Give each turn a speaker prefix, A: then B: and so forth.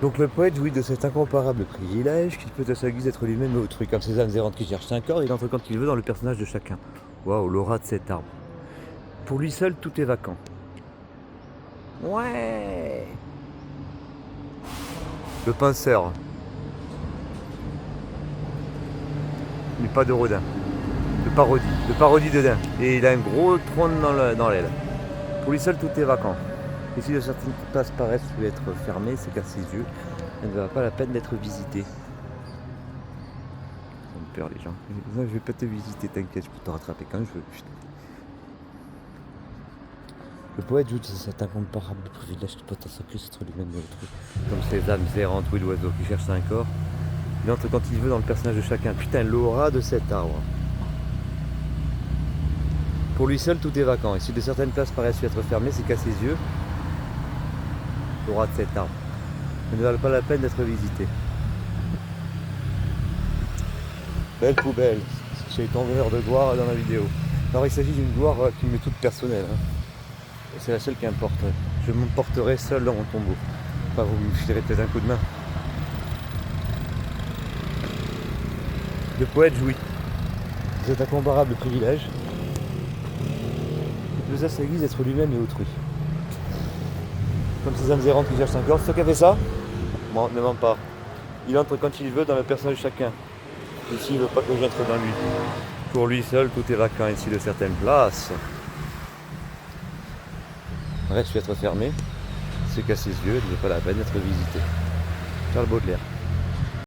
A: Donc le poète jouit de cet incomparable privilège qui peut à sa guise être lui-même et autrui. Comme ces âmes errantes qui cherchent un corps, il entre quand il veut dans le personnage de chacun. Waouh, l'aura de cet arbre. Pour lui seul, tout est vacant. Ouais. Le pinceur. Mais pas de Rodin. De parodie de Dain. Et il a un gros trône dans l'aile. Pour lui seul, tout est vacant. Et si de certaines places paraissent être fermées, c'est qu'à ses yeux, elle ne valent pas la peine d'être visitée. Ça me perd les gens. Non, je vais pas te visiter, t'inquiète, je peux te rattraper quand je veux. Putain. Le poète joue de cet incomparable privilège qui peut à sa cuisse être lui-même de l'autre. Comme ces âmes errantes ou d'oiseaux qui cherchent un corps. Il entre quand il veut dans le personnage de chacun. Putain, l'aura de cet arbre. Pour lui seul, tout est vacant. Et si de certaines places paraissent être fermées, c'est qu'à ses yeux, l'aura de cet arbre ne valent pas la peine d'être visité. Belle poubelle. J'ai été envers de gloire dans la vidéo. Alors il s'agit d'une gloire qui m'est toute personnelle. Hein. C'est la seule qui importe. Je m'emporterai seul dans mon tombeau. Enfin, vous me filerez peut-être un coup de main. Le poète jouit de cet incomparable privilège. Il peut à sa guise être lui-même et autrui. Comme ces âmes errantes qui cherchent un corps. C'est toi qui a fait ça? Bon, ne ment pas. Il entre quand il veut dans le personnage de chacun. Et s'il ne veut pas que j'entre dans lui. Pour lui seul, tout est vacant ici de certaines places. Reste être fermé, c'est qu'à ses yeux, il ne vaut pas la peine d'être visité. Charles Baudelaire.